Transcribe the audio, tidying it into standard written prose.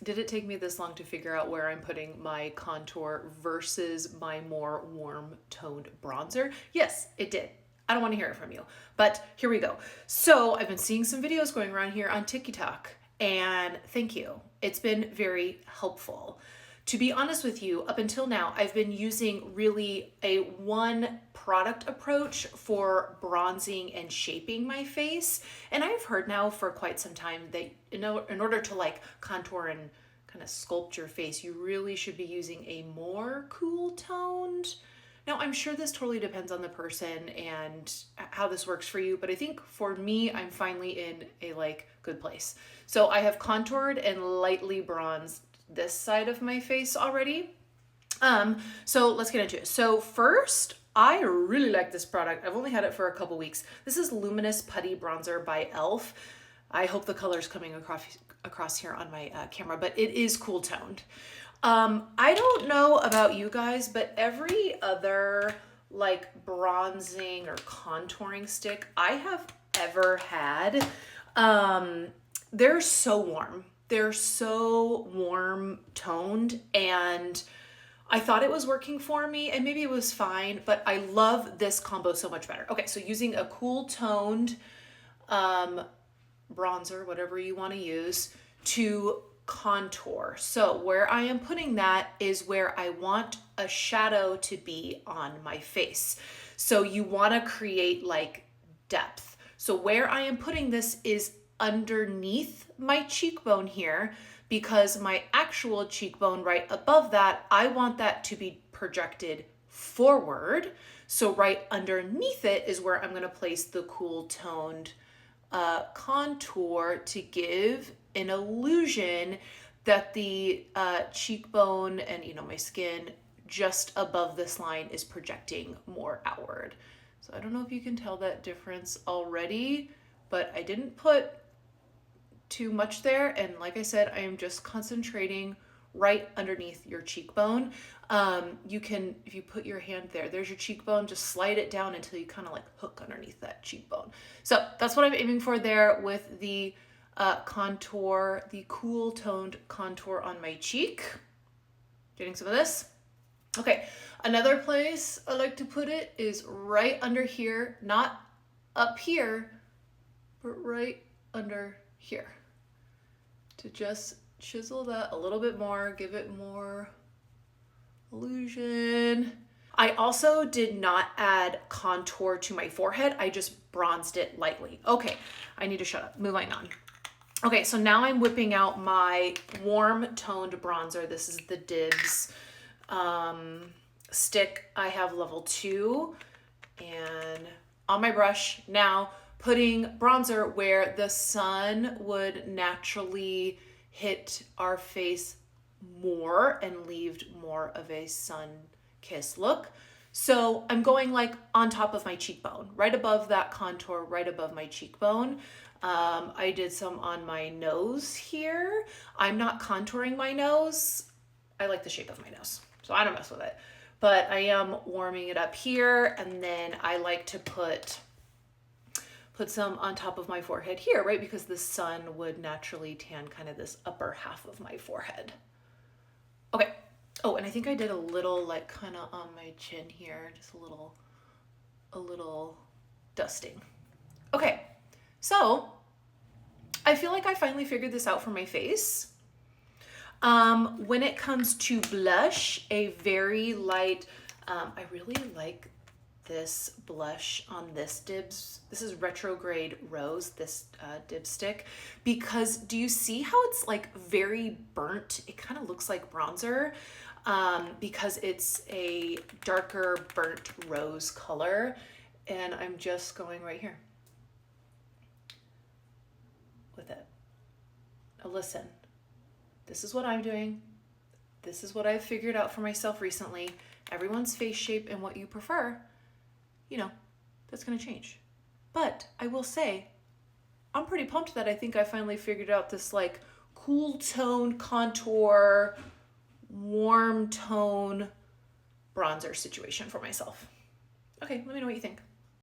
Did it take me this long to figure out where I'm putting my contour versus my more warm toned bronzer? Yes, it did. I don't want to hear it from you, but here we go. So I've been seeing some videos going around here on TikTok, and thank you. It's been very helpful. To be honest with you, up until now, I've been using really a one product approach for bronzing and shaping my face. And I've heard now for quite some time that in order to like contour and kind of sculpt your face, you really should be using a more cool toned. Now, I'm sure this totally depends on the person and how this works for you, but I think for me, I'm finally in a like good place. So I have contoured and lightly bronzed this side of my face already. So let's get into it. So first, I really like this product. I've only had it for a couple weeks. This is Luminous Putty Bronzer by e.l.f. I hope the color is coming across here on my camera, but it is cool toned. I don't know about you guys, but every other like bronzing or contouring stick I have ever had, they're so warm. They're so warm toned, and I thought it was working for me and maybe it was fine, but I love this combo so much better. Okay, so using a cool toned bronzer, whatever you want to use, to contour. So where I am putting that is where I want a shadow to be on my face. So you want to create like depth. So where I am putting this is underneath my cheekbone here, because my actual cheekbone right above that, I want that to be projected forward. So right underneath it is where I'm going to place the cool toned contour to give an illusion that the cheekbone and my skin just above this line is projecting more outward. So I don't know if you can tell that difference already, but I didn't put too much there, and like I said, I am just concentrating right underneath your cheekbone. You can, if you put your hand there's your cheekbone, just slide it down until you kind of like hook underneath that cheekbone. So that's what I'm aiming for there with the contour, the cool toned contour on my cheek. Getting some of this. Okay, another place I like to put it is right under here, not up here, but right under here, to just chisel that a little bit more, give it more illusion. I also did not add contour to my forehead. I just bronzed it lightly. Okay, I need to shut up. Moving on. Okay, so now I'm whipping out my warm toned bronzer. This is the Dibs stick. I have level 2, and on my brush now, putting bronzer where the sun would naturally hit our face more and leave more of a sun-kissed look. So I'm going like on top of my cheekbone, right above that contour, right above my cheekbone. I did some on my nose here. I'm not contouring my nose. I like the shape of my nose, so I don't mess with it. But I am warming it up here, and then I like to put some on top of my forehead here, right? Because the sun would naturally tan kind of this upper half of my forehead. Okay. Oh, and I think I did a little like kind of on my chin here, just a little dusting. Okay. So I feel like I finally figured this out for my face. When it comes to blush, a very light, I really like this blush on this Dibs. This is Retrograde Rose, this dipstick, because do you see how it's like very burnt? It kind of looks like bronzer because it's a darker burnt rose color, and I'm just going right here with it. Now listen, this is what I'm doing. This is what I've figured out for myself recently. Everyone's face shape and what you prefer, that's going to change. But I will say, I'm pretty pumped that I think I finally figured out this like cool tone contour, warm tone bronzer situation for myself. Okay, let me know what you think.